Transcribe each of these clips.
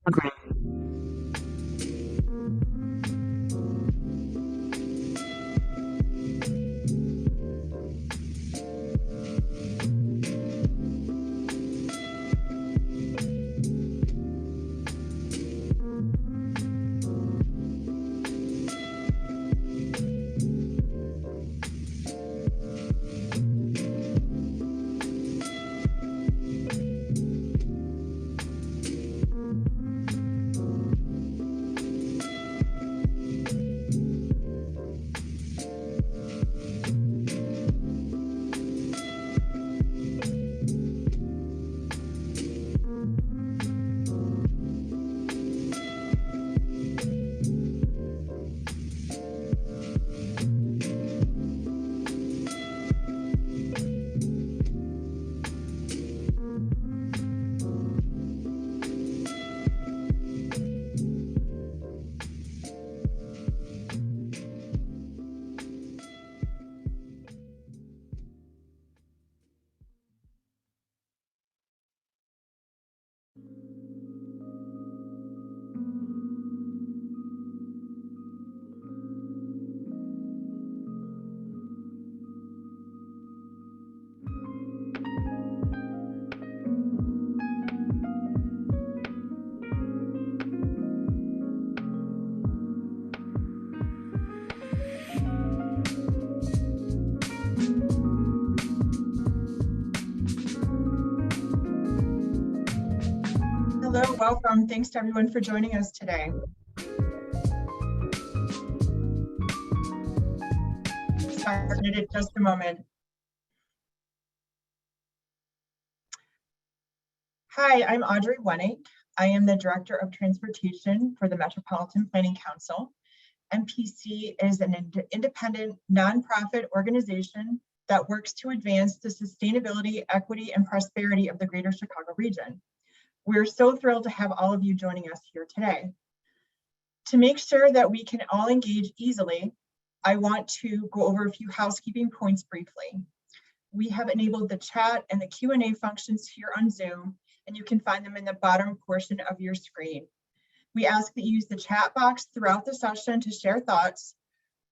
Okay. Hello, welcome. Thanks to everyone for joining us today. Started in just a moment. Hi, I'm Audrey Wennick. I am the Director of Transportation for the Metropolitan Planning Council. MPC is an independent nonprofit organization that works to advance the sustainability, equity, and prosperity of the Greater Chicago region. We're so thrilled to have all of you joining us here today. To make sure that we can all engage easily, I want to go over a few housekeeping points briefly. We have enabled the chat and the Q&A functions here on Zoom, and you can find them in the bottom portion of your screen. We ask that you use the chat box throughout the session to share thoughts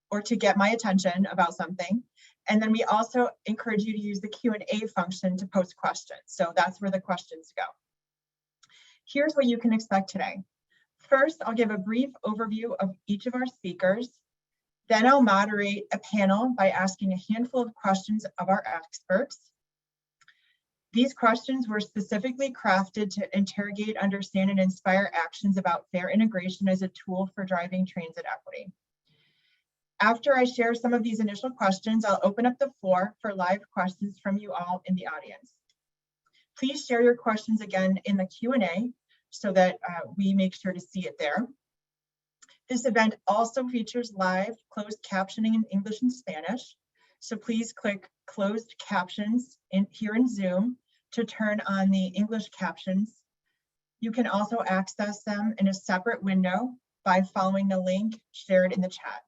or to get my attention about something. And then we also encourage you to use the Q&A function to post questions. So that's where the questions go. Here's what you can expect today. First, I'll give a brief overview of each of our speakers. Then I'll moderate a panel by asking a handful of questions of our experts. These questions were specifically crafted to interrogate, understand, and inspire actions about fair integration as a tool for driving transit equity. After I share some of these initial questions, I'll open up the floor for live questions from you all in the audience. Please share your questions again in the Q&A so that we make sure to see it there. This event also features live closed captioning in English and Spanish. So please click closed captions here in Zoom to turn on the English captions. You can also access them in a separate window by following the link shared in the chat.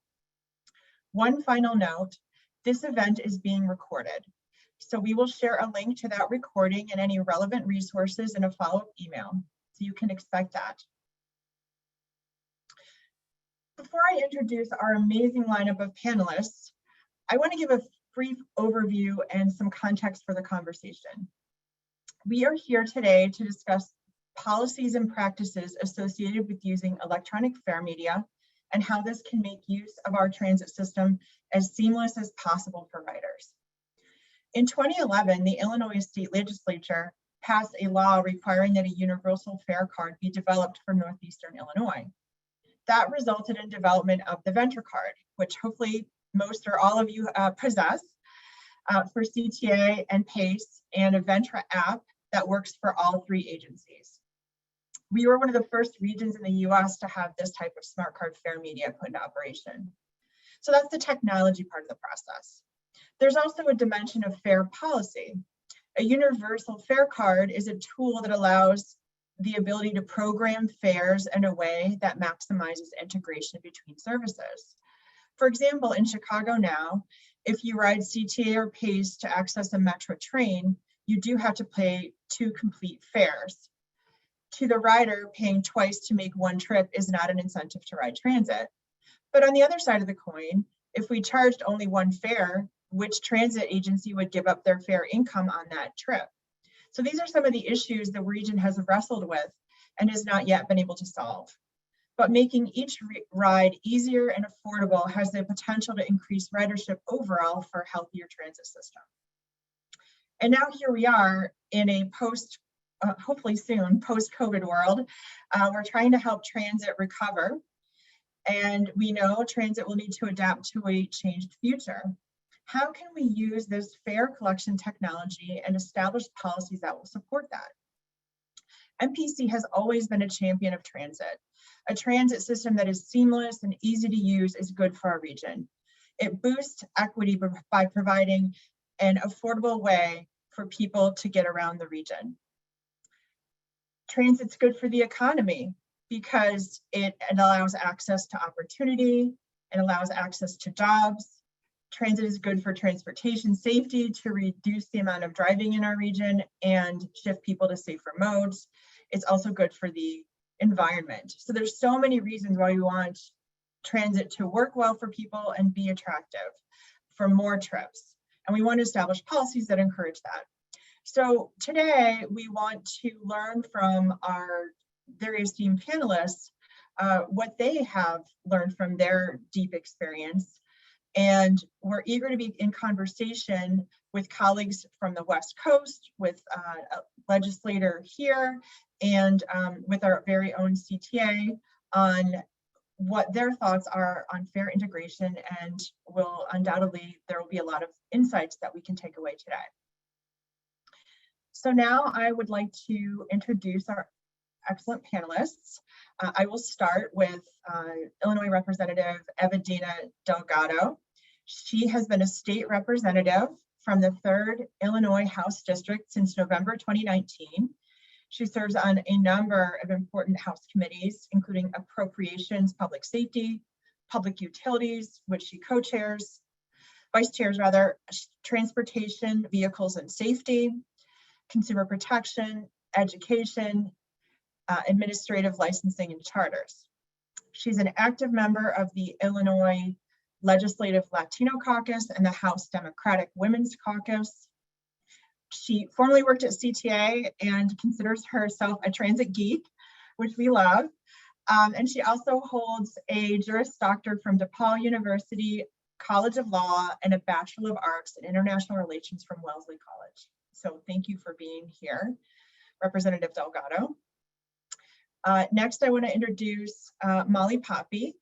One final note, this event is being recorded. So we will share a link to that recording and any relevant resources in a follow-up email. So you can expect that. Before I introduce our amazing lineup of panelists, I want to give a brief overview and some context for the conversation. We are here today to discuss policies and practices associated with using electronic fare media and how this can make use of our transit system as seamless as possible for riders. In 2011, the Illinois State Legislature passed a law requiring that a universal fare card be developed for Northeastern Illinois. That resulted in development of the Venture Card, which hopefully most or all of you possess for CTA and PACE, and a Ventra app that works for all three agencies. We were one of the first regions in the US to have this type of smart card fare media put into operation. So that's the technology part of the process. There's also a dimension of fare policy. A universal fare card is a tool that allows the ability to program fares in a way that maximizes integration between services. For example, in Chicago now, if you ride CTA or PACE to access a Metro train, you do have to pay 2 complete fares. To the rider, paying twice to make one trip is not an incentive to ride transit. But on the other side of the coin, if we charged only one fare, which transit agency would give up their fare income on that trip? So these are some of the issues the region has wrestled with and has not yet been able to solve. But making each ride easier and affordable has the potential to increase ridership overall for a healthier transit system. And now here we are in a hopefully soon, post-COVID world. We're trying to help transit recover. And we know transit will need to adapt to a changed future. How can we use this fare collection technology and establish policies that will support that? MPC has always been a champion of transit. A transit system that is seamless and easy to use is good for our region. It boosts equity by providing an affordable way for people to get around the region. Transit's good for the economy because it allows access to opportunity, it allows access to jobs. Transit is good for transportation safety to reduce the amount of driving in our region and shift people to safer modes. It's also good for the environment. So there's so many reasons why we want transit to work well for people and be attractive for more trips. And we want to establish policies that encourage that. So today we want to learn from our very esteemed panelists what they have learned from their deep experience. And we're eager to be in conversation with colleagues from the West Coast, with a legislator here, and with our very own CTA on what their thoughts are on fare integration, and there will be a lot of insights that we can take away today. So now I would like to introduce our excellent panelists. I will start with Illinois Representative Eva-Dina Delgado. She has been a state representative from the 3rd Illinois House District since November 2019. She serves on a number of important House committees, including Appropriations, Public Safety, Public Utilities, which she vice chairs, Transportation, Vehicles and Safety, Consumer Protection, Education, Administrative Licensing and Charters. She's an active member of the Illinois Legislative Latino Caucus and the House Democratic Women's Caucus. She formerly worked at CTA and considers herself a transit geek, which we love. And she also holds a Juris Doctor from DePaul University College of Law and a Bachelor of Arts in International Relations from Wellesley College. So thank you for being here, Representative Delgado. Next, I want to introduce Molly Poppy,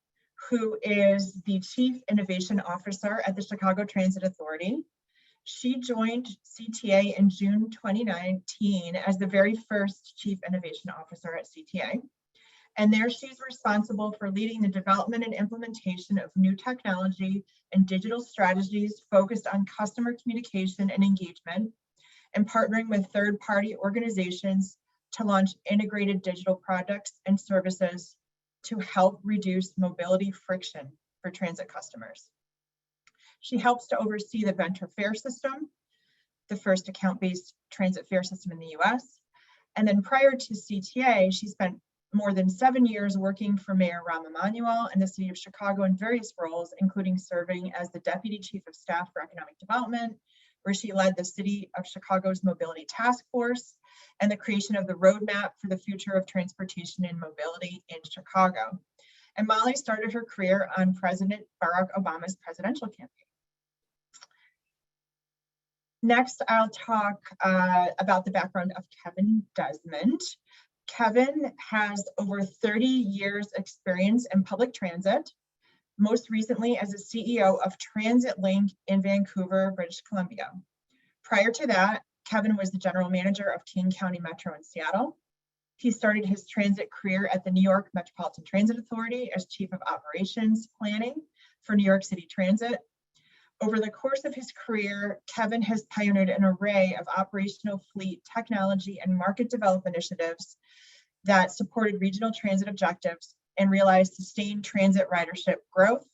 who is the Chief Innovation Officer at the Chicago Transit Authority. She joined CTA in June 2019 as the very first Chief Innovation Officer at CTA. And there she's responsible for leading the development and implementation of new technology and digital strategies focused on customer communication and engagement, and partnering with third-party organizations to launch integrated digital products and services to help reduce mobility friction for transit customers. She helps to oversee the Venture Fare System, the first account-based transit fare system in the US. And then prior to CTA, she spent more than 7 years working for Mayor Rahm Emanuel in the city of Chicago in various roles, including serving as the Deputy Chief of Staff for Economic Development, where she led the City of Chicago's Mobility Task Force and the creation of the roadmap for the future of transportation and mobility in Chicago. And Molly started her career on President Barack Obama's presidential campaign. Next, I'll talk about the background of Kevin Desmond. Kevin has over 30 years experience in public transit, most recently as a CEO of Transit Link in Vancouver, British Columbia. Prior to that, Kevin was the general manager of King County Metro in Seattle. He started his transit career at the New York Metropolitan Transit Authority as Chief of Operations Planning for New York City Transit. Over the course of his career, Kevin has pioneered an array of operational fleet technology and market development initiatives that supported regional transit objectives and realized sustained transit ridership growth,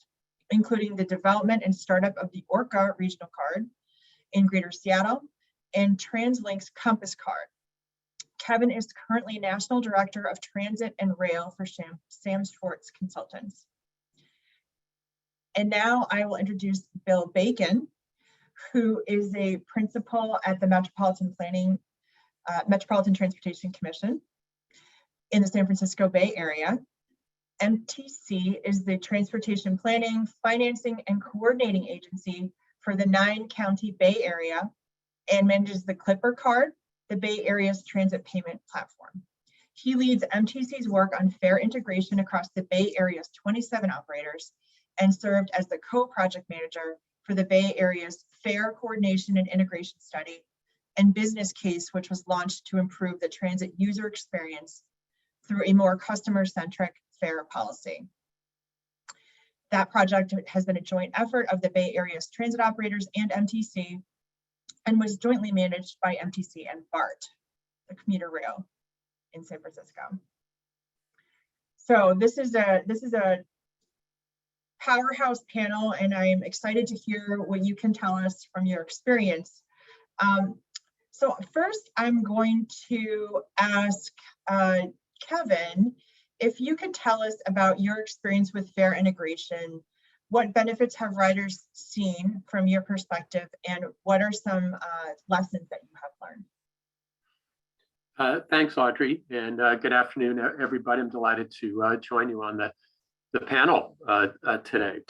including the development and startup of the Orca Regional Card in Greater Seattle and TransLink's Compass Card. Kevin is currently National Director of Transit and Rail for Sam Schwartz Consultants. And now I will introduce Bill Bacon, who is a principal at the Metropolitan Transportation Commission in the San Francisco Bay Area. MTC is the Transportation Planning, Financing, and Coordinating Agency for the 9-county Bay Area and manages the Clipper Card, the Bay Area's transit payment platform. He leads MTC's work on fare integration across the Bay Area's 27 operators and served as the co-project manager for the Bay Area's fare coordination and integration study and business case, which was launched to improve the transit user experience through a more customer-centric fare policy. That project has been a joint effort of the Bay Area's transit operators and MTC, and was jointly managed by MTC and BART, the commuter rail in San Francisco. So this is a powerhouse panel, and I'm excited to hear what you can tell us from your experience. So first, I'm going to ask Kevin, if you could tell us about your experience with fare integration. What benefits have riders seen from your perspective, and what are some lessons that you have learned? Thanks, Audrey, and good afternoon, everybody. I'm delighted to join you on the panel today.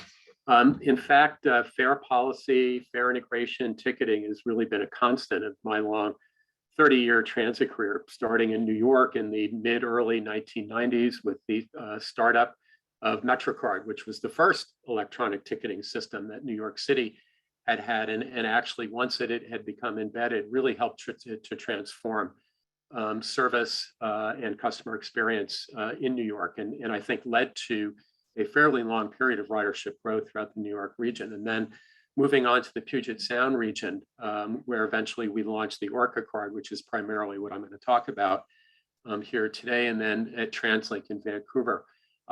In fact, fare policy, fare integration, ticketing has really been a constant of my long 30-year transit career, starting in New York in the mid-early 1990s with the startup of MetroCard, which was the first electronic ticketing system that New York City had, and actually once it had become embedded, really helped to transform service and customer experience in New York, and I think led to a fairly long period of ridership growth throughout the New York region. And then moving on to the Puget Sound region, where eventually we launched the Orca card, which is primarily what I'm going to talk about here today, and then at TransLink in Vancouver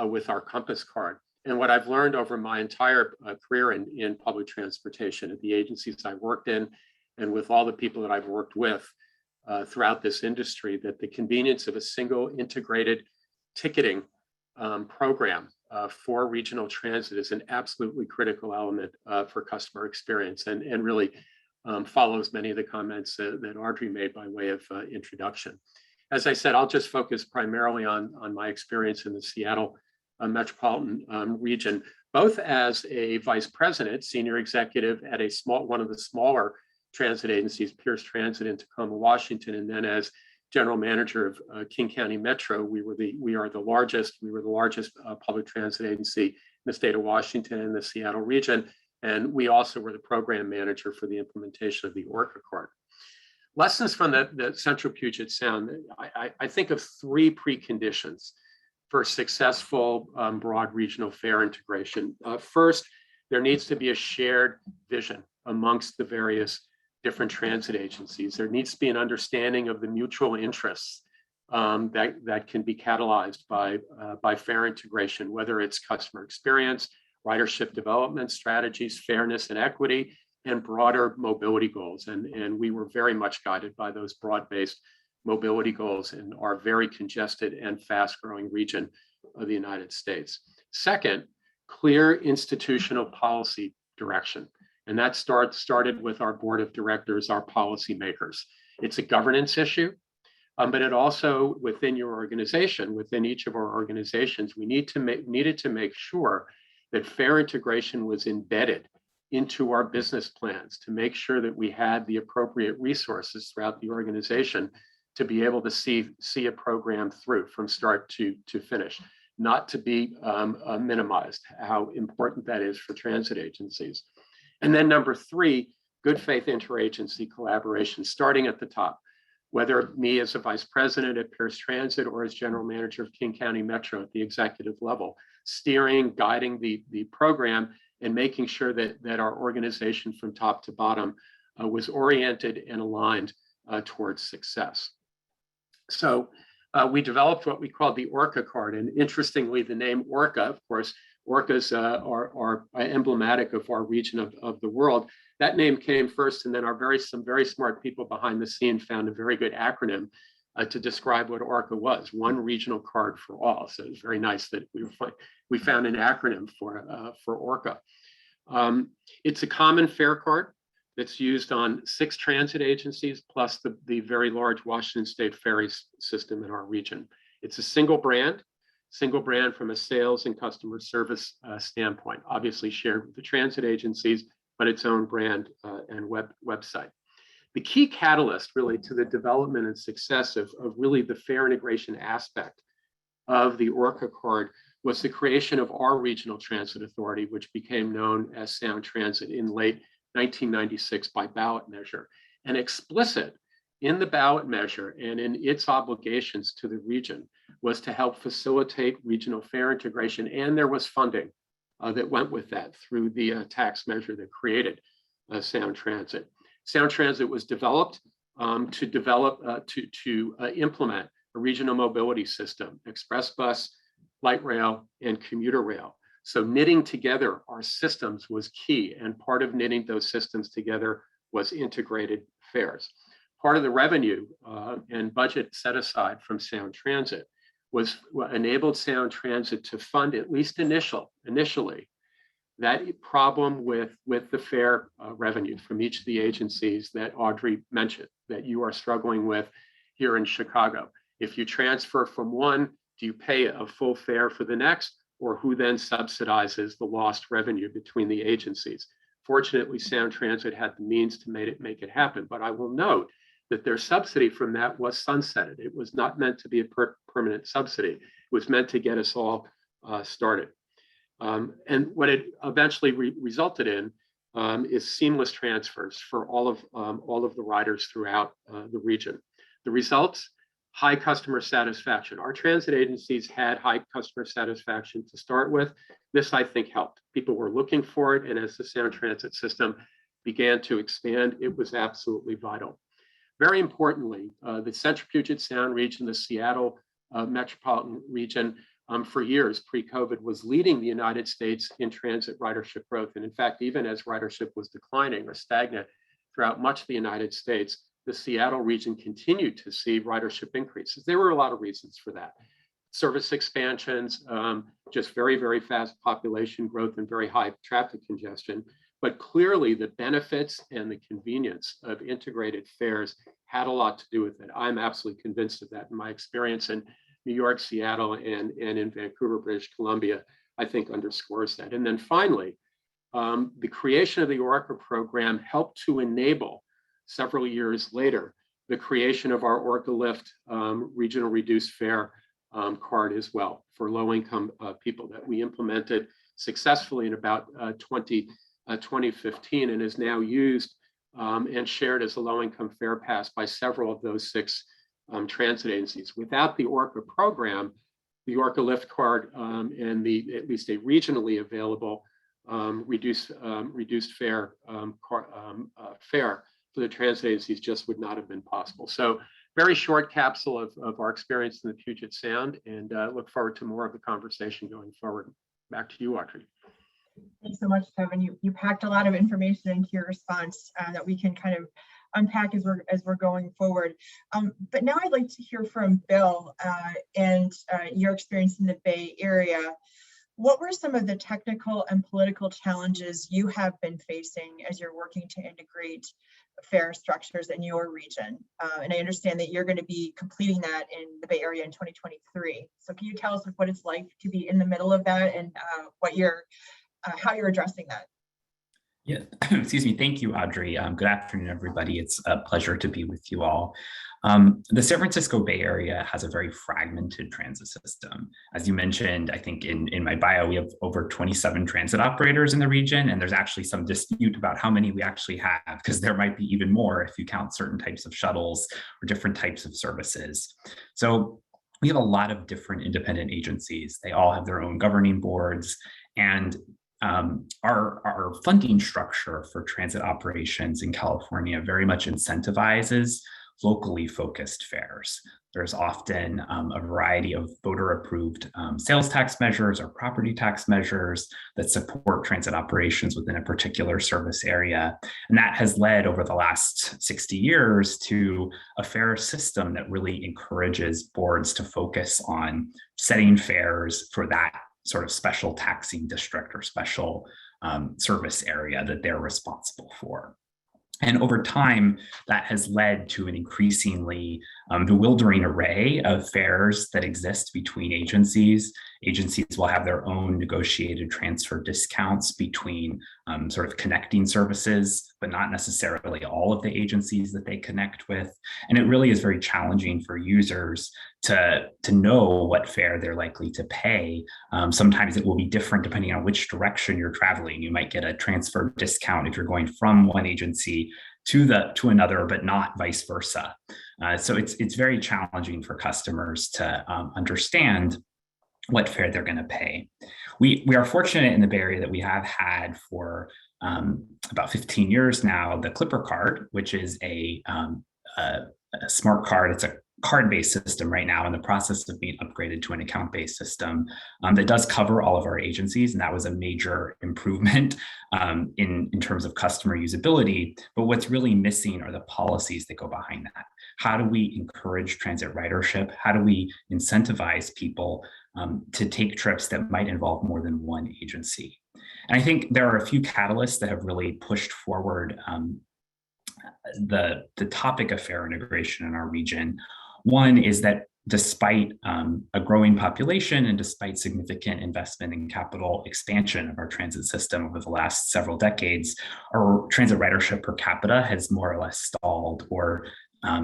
with our Compass card. And what I've learned over my entire career in public transportation at the agencies I worked in, and with all the people that I've worked with throughout this industry, that the convenience of a single integrated ticketing program for regional transit is an absolutely critical element for customer experience, and really follows many of the comments that Audrey made by way of introduction. As I said, I'll just focus primarily on my experience in the Seattle metropolitan region, both as a vice president, senior executive at one of the smaller transit agencies, Pierce Transit in Tacoma, Washington, and then as general manager of King County Metro. We were the largest public transit agency in the state of Washington and the Seattle region, and we also were the program manager for the implementation of the Orca card. Lessons from the Central Puget Sound. I think of three preconditions for successful broad regional fare integration. First, there needs to be a shared vision amongst the various different transit agencies. There needs to be an understanding of the mutual interests that can be catalyzed by fare integration, whether it's customer experience, ridership development strategies, fairness and equity, and broader mobility goals. And we were very much guided by those broad-based mobility goals in our very congested and fast-growing region of the United States. Second, clear institutional policy direction. And that started with our board of directors, our policymakers. It's a governance issue, but it also, within your organization, within each of our organizations, we needed to make sure that fare integration was embedded into our business plans, to make sure that we had the appropriate resources throughout the organization to be able to see a program through from start to finish, not to be minimized, how important that is for transit agencies. And then number three, good faith interagency collaboration, starting at the top, whether me as a vice president at Pierce Transit or as general manager of King County Metro at the executive level, steering, guiding the program, and making sure that our organization from top to bottom was oriented and aligned towards success. So we developed what we called the Orca card. And interestingly, the name Orca, of course, Orcas are emblematic of our region of the world. That name came first, and then some very smart people behind the scene found a very good acronym to describe what ORCA was, one regional card for all. So it's very nice that we found an acronym for ORCA. It's a common fare card that's used on 6 transit agencies, plus the very large Washington State ferry system in our region. It's a single brand from a sales and customer service standpoint, obviously shared with the transit agencies, but its own brand and website. The key catalyst really to the development and success of really the fare integration aspect of the ORCA card was the creation of our regional transit authority, which became known as Sound Transit in late 1996 by ballot measure. And explicit in the ballot measure and in its obligations to the region was to help facilitate regional fare integration. And there was funding that went with that through the tax measure that created Sound Transit. Sound Transit was developed to implement a regional mobility system, express bus, light rail, and commuter rail. So knitting together our systems was key, and part of knitting those systems together was integrated fares. Part of the revenue and budget set aside from Sound Transit was what enabled Sound Transit to fund, at least initially, that problem with the fare revenue from each of the agencies that Audrey mentioned, that you are struggling with here in Chicago. If you transfer from one, do you pay a full fare for the next, or who then subsidizes the lost revenue between the agencies? Fortunately, Sound Transit had the means to make it happen, but I will note that their subsidy from that was sunsetted. It was not meant to be a permanent subsidy. It was meant to get us all started. And what it eventually resulted in is seamless transfers for all of the riders throughout the region. The results: high customer satisfaction. Our transit agencies had high customer satisfaction to start with. This, I think, helped. People were looking for it, and as the Sound Transit system began to expand, it was absolutely vital. Very importantly, the Central Puget Sound region, the Seattle metropolitan region, for years pre-COVID was leading the United States in transit ridership growth. And in fact, even as ridership was declining or stagnant throughout much of the United States, the Seattle region continued to see ridership increases. There were a lot of reasons for that. Service expansions, just very, very fast population growth and very high traffic congestion. But clearly the benefits and the convenience of integrated fares had a lot to do with it. I'm absolutely convinced of that. In my experience in New York, Seattle, and in Vancouver, British Columbia, I think underscores that. And then finally, the creation of the ORCA program helped to enable, several years later, the creation of our ORCA Lift regional reduced fare card as well for low-income people that we implemented successfully in about 2015 and is now used and shared as a low-income fare pass by several of those 6 transit agencies. Without the ORCA program, the ORCA Lift card and the at least a regionally available reduced fare fare for the transit agencies just would not have been possible. So very short capsule of our experience in the Puget Sound, and look forward to more of the conversation going forward. Back to you, Audrey. Thanks so much, Kevin. You packed a lot of information into your response that we can kind of unpack as we're going forward. But now I'd like to hear from Bill and your experience in the Bay Area. What were some of the technical and political challenges you have been facing as you're working to integrate fare structures in your region? And I understand that you're going to be completing that in the Bay Area in 2023. So can you tell us what it's like to be in the middle of that and how you're addressing that? Yeah, excuse me. Thank you, Audrey. Good afternoon, everybody. It's a pleasure to be with you all. The San Francisco Bay Area has a very fragmented transit system. As you mentioned, I think in my bio, we have over 27 transit operators in the region, and there's actually some dispute about how many we actually have, because there might be even more if you count certain types of shuttles or different types of services. So we have a lot of different independent agencies. They all have their own governing boards, and our funding structure for transit operations in California very much incentivizes locally focused fares. There's often a variety of voter-approved sales tax measures or property tax measures that support transit operations within a particular service area. And that has led over the last 60 years to a fare system that really encourages boards to focus on setting fares for that sort of special taxing district or special service area that they're responsible for. And over time, that has led to an increasingly bewildering array of fares that exist between agencies. Agencies will have their own negotiated transfer discounts between sort of connecting services, but not necessarily all of the agencies that they connect with. And it really is very challenging for users to know what fare they're likely to pay. Sometimes it will be different depending on which direction you're traveling. You might get a transfer discount if you're going from one agency to another, but not vice versa. So it's very challenging for customers to understand what fare they're going to pay. We are fortunate in the Bay Area that we have had for about 15 years now the Clipper card, which is a smart card. It's a card-based system right now in the process of being upgraded to an account-based system that does cover all of our agencies. And that was a major improvement in terms of customer usability. But what's really missing are the policies that go behind that. How do we encourage transit ridership? How do we incentivize people to take trips that might involve more than one agency? And I think there are a few catalysts that have really pushed forward the topic of fare integration in our region. One is that despite a growing population and despite significant investment in capital expansion of our transit system over the last several decades, our transit ridership per capita has more or less stalled or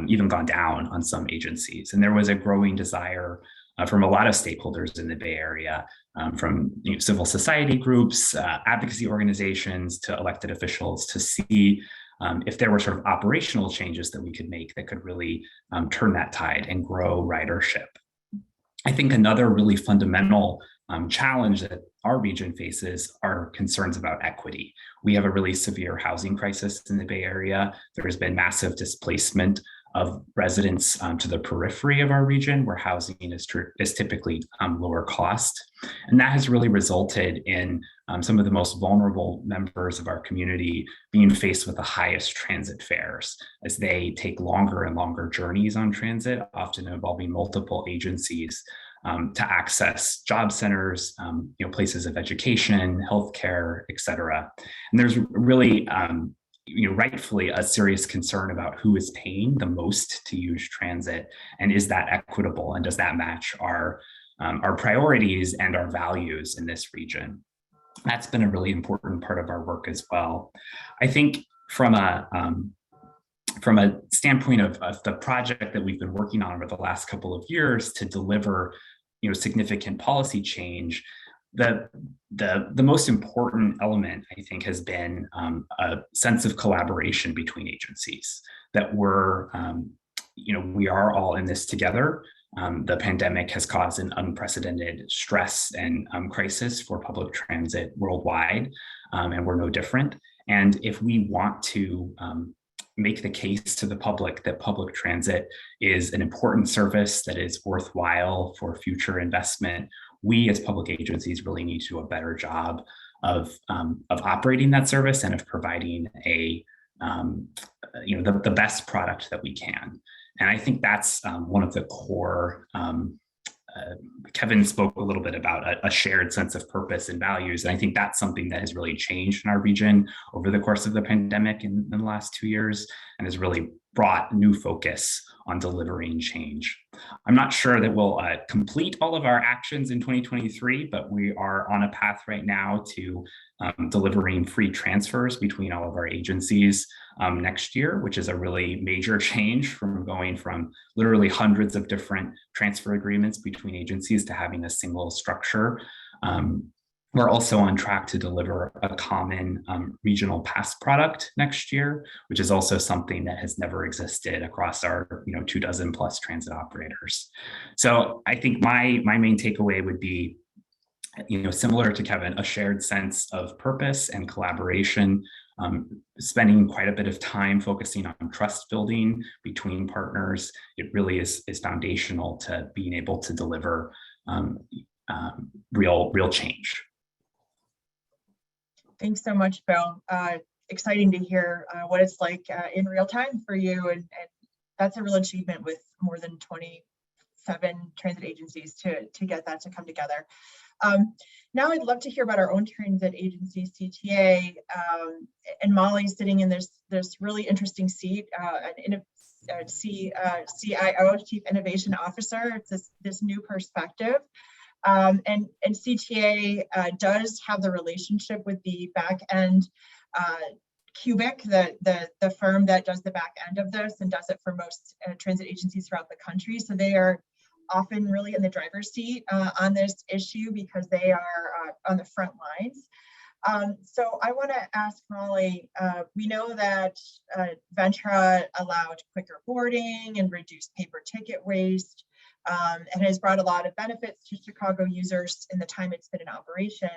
even gone down on some agencies. And there was a growing desire from a lot of stakeholders in the Bay Area, from civil society groups, advocacy organizations, to elected officials, to see if there were sort of operational changes that we could make that could really turn that tide and grow ridership. I think another really fundamental challenge that our region faces are concerns about equity. We have a really severe housing crisis in the Bay Area. There's been massive displacement of residents to the periphery of our region, where housing is typically lower cost. And that has really resulted in some of the most vulnerable members of our community being faced with the highest transit fares as they take longer and longer journeys on transit, often involving multiple agencies to access job centers, places of education, healthcare, et cetera. And there's really rightfully a serious concern about who is paying the most to use transit, and is that equitable, and does that match our priorities and our values in this region? That's been a really important part of our work as well. I think from a standpoint of the project that we've been working on over the last couple of years to deliver significant policy change, the most important element, I think, has been a sense of collaboration between agencies, that we are all in this together. The pandemic has caused an unprecedented stress and crisis for public transit worldwide, and we're no different. And if we want to make the case to the public that public transit is an important service that is worthwhile for future investment, we as public agencies really need to do a better job of operating that service and of providing the best product that we can. And I think that's one of the core. Kevin spoke a little bit about a shared sense of purpose and values. And I think that's something that has really changed in our region over the course of the pandemic in the last 2 years, and has really brought new focus on delivering change. I'm not sure that we'll complete all of our actions in 2023, but we are on a path right now to delivering free transfers between all of our agencies next year, which is a really major change from going from literally hundreds of different transfer agreements between agencies to having a single structure. We're also on track to deliver a common regional pass product next year, which is also something that has never existed across our 24 plus transit operators. So I think my main takeaway would be, similar to Kevin, a shared sense of purpose and collaboration spending quite a bit of time focusing on trust building between partners. It really is foundational to being able to deliver real change. Thanks so much, Bill. Exciting to hear what it's like in real time for you, and that's a real achievement with more than 27 transit agencies to get that to come together. Now I'd love to hear about our own transit agency, CTA, and Molly's sitting in this really interesting seat, CIO, Chief Innovation Officer. It's this new perspective. And CTA does have the relationship with the back end Cubic, the firm that does the back end of this and does it for most transit agencies throughout the country. So they are often really in the driver's seat on this issue because they are on the front lines. So I want to ask Molly, we know that Ventra allowed quicker boarding and reduced paper ticket waste, and has brought a lot of benefits to Chicago users in the time it's been in operation.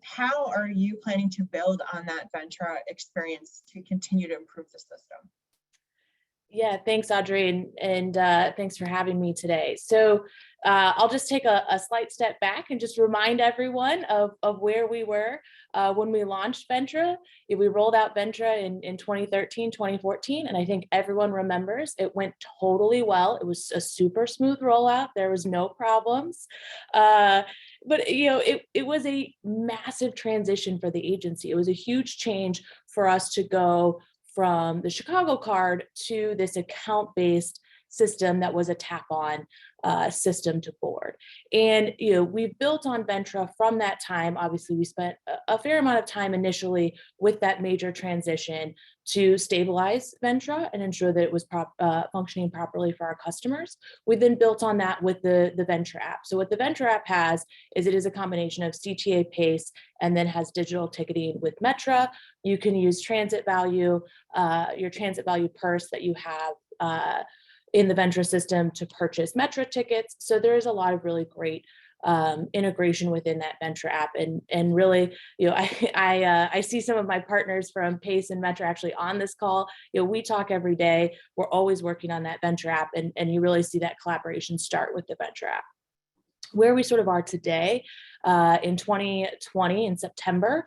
How are you planning to build on that Ventra experience to continue to improve the system? Yeah, thanks, Audrey, and thanks for having me today. So I'll just take a slight step back and just remind everyone of where we were when we launched Ventra. We rolled out Ventra in 2013, 2014, and I think everyone remembers it went totally well. It was a super smooth rollout. There was no problems. But it was a massive transition for the agency. It was a huge change for us to go from the Chicago card to this account-based system that was a tap-on system to board. And we've built on Ventra from that time. Obviously, we spent a fair amount of time initially with that major transition to stabilize Ventra and ensure that it was functioning properly for our customers. We then built on that with the Ventra app. So what the Ventra app has is it is a combination of CTA Pace and then has digital ticketing with Metra. You can use transit value, your transit value purse that you have in the Ventra system to purchase Metra tickets. So there's a lot of really great integration within that Ventra app, and really, I see some of my partners from Pace and Metra actually on this call. We talk every day. We're always working on that Ventra app, and you really see that collaboration start with the Ventra app. Where we sort of are today, in 2020, in September,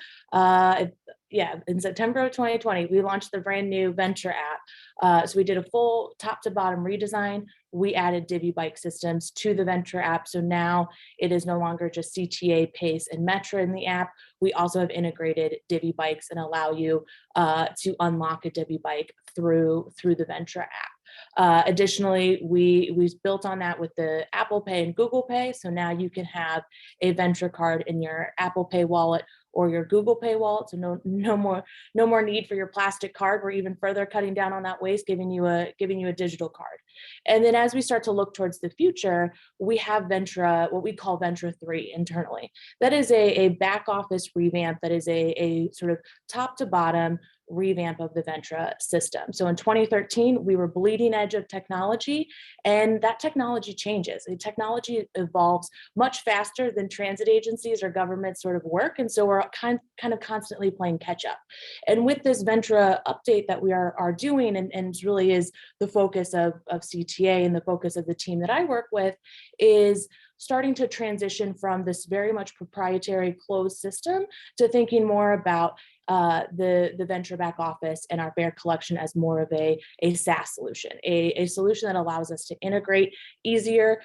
in September of 2020, we launched the brand new Ventra app. So we did a full top to bottom redesign. We added Divvy bike systems to the Ventra app. So now it is no longer just CTA, Pace, and Metra in the app. We also have integrated Divvy bikes and allow you to unlock a Divvy bike through the Ventra app. Additionally, we built on that with the Apple Pay and Google Pay. So now you can have a Ventra card in your Apple Pay wallet or your Google Pay wallet. So no more need for your plastic card. We're even further cutting down on that waste, giving you a digital card. And then as we start to look towards the future, we have Ventra, what we call Ventra 3 internally. That is a back office revamp. That is a sort of top to bottom revamp of the Ventra system. So in 2013, we were bleeding edge of technology, and that technology changes. The technology evolves much faster than transit agencies or government sort of work. And so we're kind of constantly playing catch up. And with this Ventra update that we are doing, and really is the focus of CTA and the focus of the team that I work with, is starting to transition from this very much proprietary closed system to thinking more about the Ventra back office and our fare collection as more of a SaaS solution, a solution that allows us to integrate easier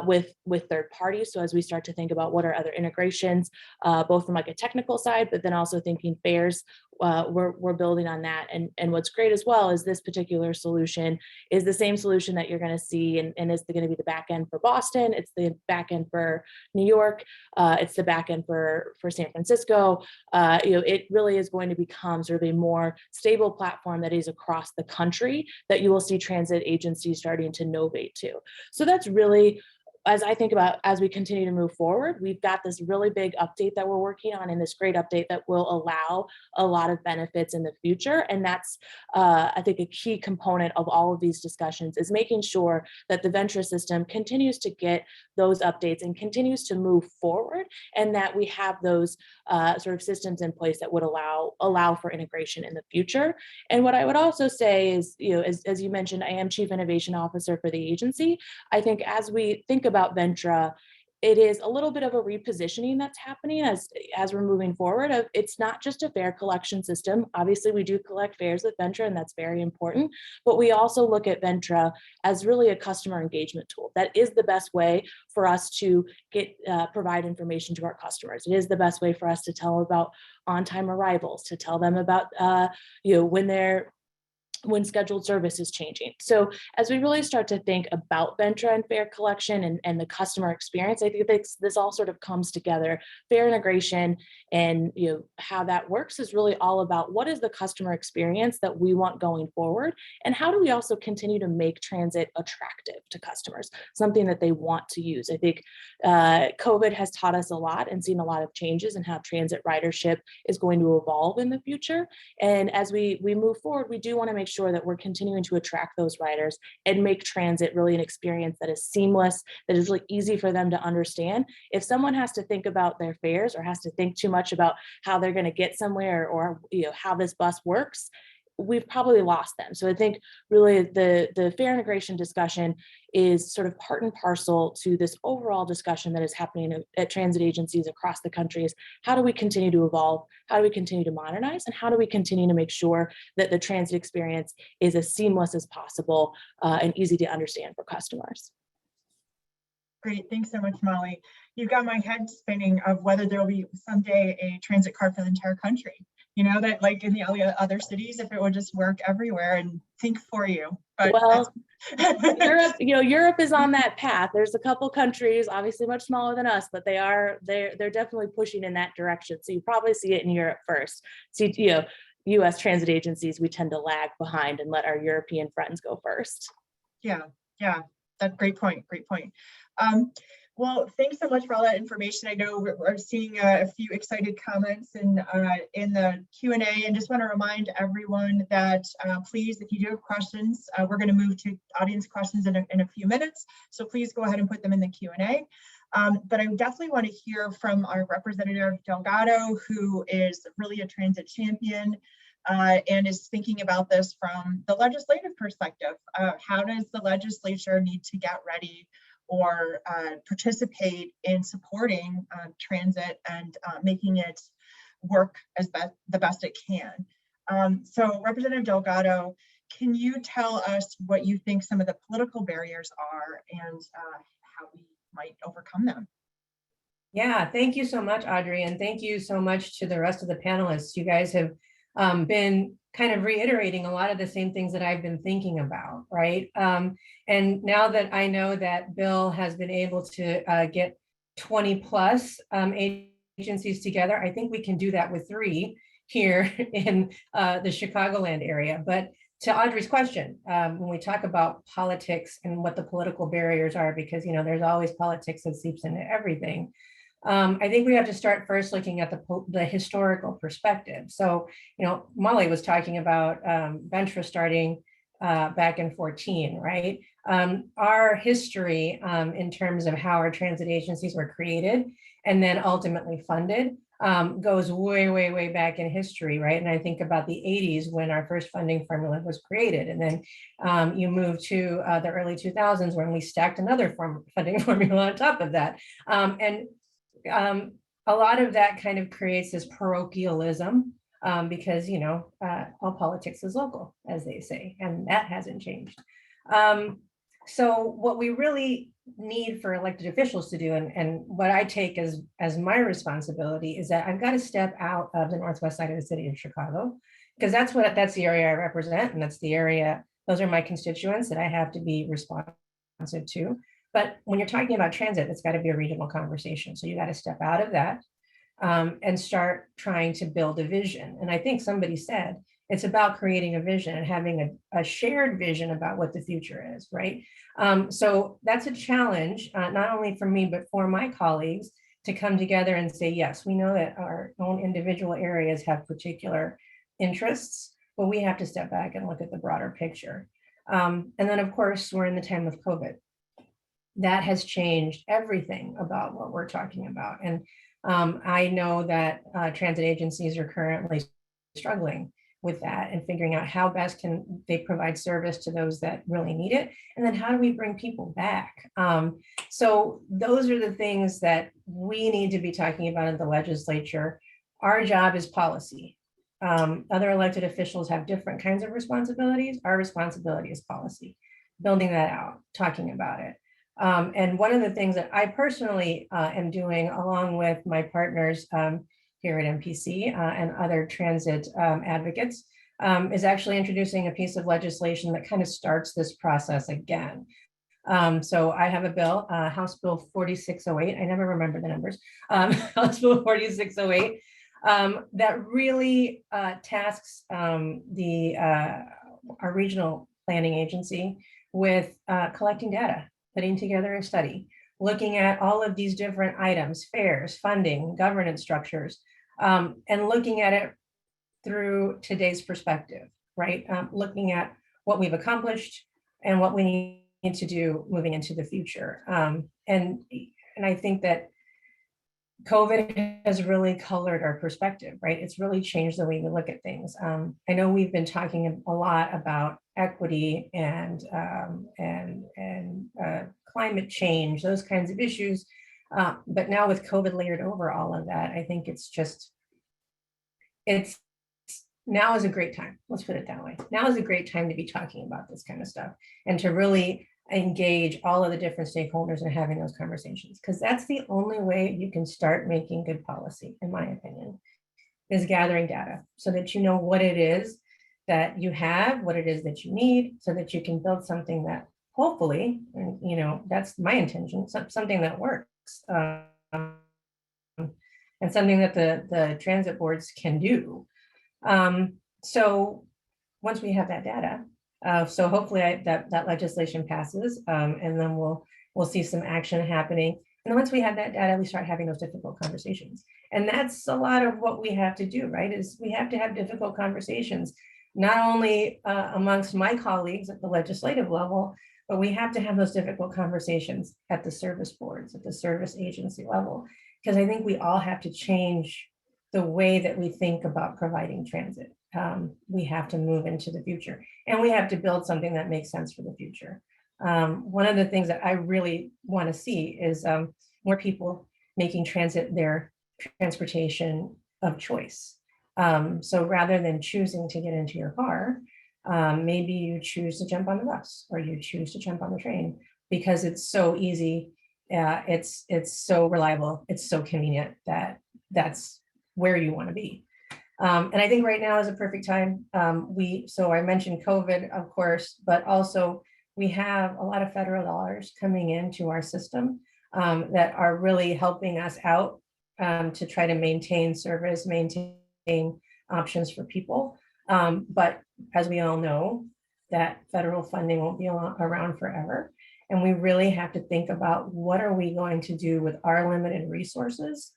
with third parties. So as we start to think about what are other integrations, both from like a technical side, but then also thinking fares, we're building on that. And what's great as well is this particular solution is the same solution that you're going to see and is going to be the back end for Boston. It's the back end for New York. It's the back end for San Francisco. It really is going to become sort of a more stable platform that is across the country that you will see transit agencies starting to novate to. So that's really as I think about as we continue to move forward, we've got this really big update that we're working on, and this great update that will allow a lot of benefits in the future. And that's, I think, a key component of all of these discussions is making sure that the Ventra system continues to get those updates and continues to move forward, and that we have those sort of systems in place that would allow for integration in the future. And what I would also say is, as you mentioned, I am Chief Innovation Officer for the agency. I think as we think about Ventra, it is a little bit of a repositioning that's happening as we're moving forward. It's not just a fare collection system. Obviously, we do collect fares with Ventra, and that's very important. But we also look at Ventra as really a customer engagement tool. That is the best way for us to provide information to our customers. It is the best way for us to tell about on-time arrivals, to tell them about when scheduled service is changing. So as we really start to think about Ventra and fare collection and the customer experience, I think this all sort of comes together. Fare integration and how that works is really all about what is the customer experience that we want going forward, and how do we also continue to make transit attractive to customers, something that they want to use. I think COVID has taught us a lot and seen a lot of changes in how transit ridership is going to evolve in the future. And as we move forward, we do want to make sure that we're continuing to attract those riders and make transit really an experience that is seamless, that is really easy for them to understand. If someone has to think about their fares or has to think too much about how they're going to get somewhere or how this bus works, we've probably lost them. So I think really the fare integration discussion is sort of part and parcel to this overall discussion that is happening at transit agencies across the country is how do we continue to evolve, how do we continue to modernize, and how do we continue to make sure that the transit experience is as seamless as possible and easy to understand for customers. Great, thanks so much, Molly. You got my head spinning of whether there will be someday a transit card for the entire country. That like in the other cities, if it would just work everywhere and think for you. But well, Europe is on that path. There's a couple countries, obviously much smaller than us, but they're definitely pushing in that direction. So you probably see it in Europe first. See, U.S. transit agencies, we tend to lag behind and let our European friends go first. Yeah, that's great point. Well, thanks so much for all that information. I know we're seeing a few excited comments in the Q&A, and just want to remind everyone that please, if you do have questions, we're going to move to audience questions in a few minutes. So please go ahead and put them in the Q&A. But I definitely want to hear from our representative Delgado, who is really a transit champion and is thinking about this from the legislative perspective. How does the legislature need to get ready or participate in supporting transit and making it work as the best it can? So Representative Delgado, can you tell us what you think some of the political barriers are and how we might overcome them? Yeah, thank you so much, Audrey, and thank you so much to the rest of the panelists. You guys have been kind of reiterating a lot of the same things that I've been thinking about, right? And now that I know that Bill has been able to get 20 plus agencies together, I think we can do that with 3 here in the Chicagoland area. But to Audrey's question, when we talk about politics and what the political barriers are, because there's always politics that seeps into everything. I think we have to start first looking at the historical perspective. So, Molly was talking about Ventra starting back in 2014, right? Our history in terms of how our transit agencies were created and then ultimately funded goes way, way, way back in history, right? And I think about the 80s when our first funding formula was created. And then you move to the early 2000s when we stacked another funding formula on top of that. A lot of that kind of creates this parochialism because, all politics is local, as they say, and that hasn't changed. So what we really need for elected officials to do, and what I take as my responsibility, is that I've got to step out of the northwest side of the city of Chicago, because that's the area I represent, and that's the area, those are my constituents that I have to be responsive to. But when you're talking about transit, it's got to be a regional conversation. So you got to step out of that and start trying to build a vision. And I think somebody said, It's about creating a vision and having a shared vision about what the future is, right? So that's a challenge, not only for me, but for my colleagues to come together and say, yes, we know that our own individual areas have particular interests, but we have to step back and look at the broader picture. And then, of course, we're in the time of COVID. That has changed everything about what we're talking about. And I know that transit agencies are currently struggling with that and figuring out how best can they provide service to those that really need it. And then how do we bring people back? So those are the things that we need to be talking about in the legislature. Our job is policy. Other elected officials have different kinds of responsibilities. Our responsibility is policy, building that out, talking about it. And one of the things that I personally am doing along with my partners here at MPC and other transit advocates is actually introducing a piece of legislation that kind of starts this process again. So I have a bill, House Bill 4608. I never remember the numbers. House Bill 4608 that really tasks our regional planning agency with collecting data, putting together a study, looking at all of these different items, fares, funding, governance structures, and looking at it through today's perspective, right? Looking at what we've accomplished and what we need to do moving into the future. And I think that COVID has really colored our perspective, right? It's really changed the way we look at things. I know we've been talking a lot about equity and climate change, those kinds of issues. But now with COVID layered over all of that, I think now is a great time. Let's put it that way. Now is a great time to be talking about this kind of stuff and to really engage all of the different stakeholders and having those conversations, because that's the only way you can start making good policy, in my opinion, is gathering data so that you know what it is that you have, what it is that you need, so that you can build something that hopefully, and that's my intention, something that works, and something that the transit boards can do. So once we have that data, so hopefully that legislation passes, and then we'll see some action happening. And then once we have that data, we start having those difficult conversations. And that's a lot of what we have to do, right? Is we have to have difficult conversations, not only amongst my colleagues at the legislative level, but we have to have those difficult conversations at the service boards, at the service agency level, because I think we all have to change the way that we think about providing transit. We have to move into the future, and we have to build something that makes sense for the future. One of the things that I really want to see is more people making transit their transportation of choice. So rather than choosing to get into your car, maybe you choose to jump on the bus, or you choose to jump on the train because it's so easy. It's so reliable. It's so convenient that that's where you want to be. And I think right now is a perfect time. So I mentioned COVID, of course, but also we have a lot of federal dollars coming into our system that are really helping us out to try to maintain service, maintain options for people. But as we all know, that federal funding won't be around forever. And we really have to think about what are we going to do with our limited resources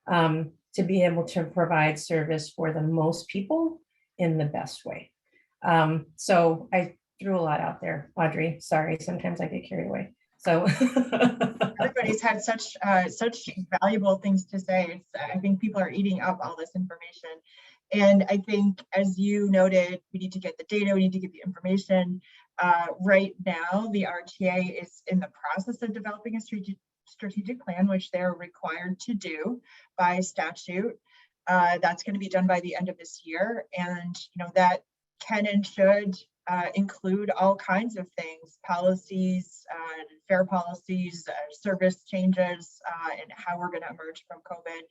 to be able to provide service for the most people in the best way. So I threw a lot out there, Audrey. Sorry, sometimes I get carried away. So everybody's had such valuable things to say. I think people are eating up all this information. And I think, as you noted, we need to get the data, we need to get the information. Right now, the RTA is in the process of developing a strategic plan, which they're required to do by statute. That's going to be done by the end of this year. And that can and should include all kinds of things, policies, fare policies, service changes, and how we're going to emerge from COVID.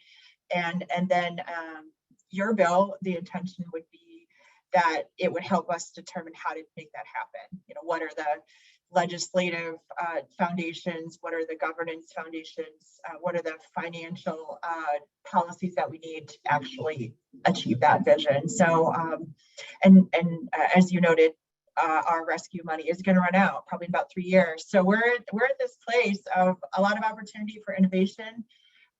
And then your bill, the intention would be that it would help us determine how to make that happen. What are legislative foundations, what are the governance foundations, what are the financial policies that we need to actually achieve that vision. So, as you noted, our rescue money is going to run out probably in about 3 years. So we're at this place of a lot of opportunity for innovation,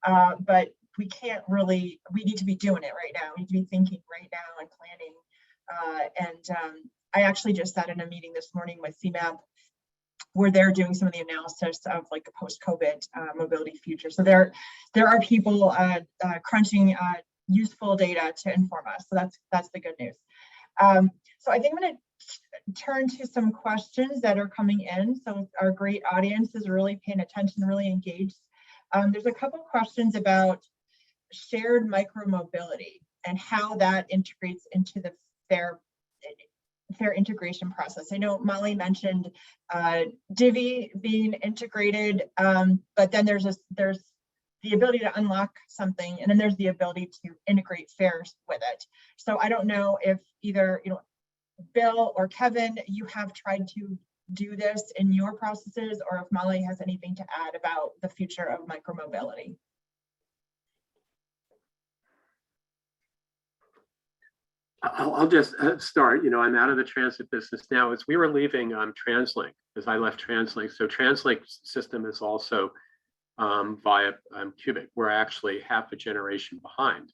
but we can't really, we need to be doing it right now. We need to be thinking right now and planning. I actually just sat in a meeting this morning with CMAP where they're doing some of the analysis of like a post-COVID mobility future. So there are people crunching useful data to inform us. So that's the good news. So I think I'm going to turn to some questions that are coming in. So our great audience is really paying attention, really engaged. There's a couple questions about shared micromobility and how that integrates into the fair integration process. I know Molly mentioned Divvy being integrated, but then there's the ability to unlock something, and then there's the ability to integrate fares with it. So I don't know if either Bill or Kevin, you have tried to do this in your processes, or if Molly has anything to add about the future of micromobility. I'll just start. I'm out of the transit business now. As we were leaving TransLink, as I left TransLink, so TransLink system is also via Cubic. We're actually half a generation behind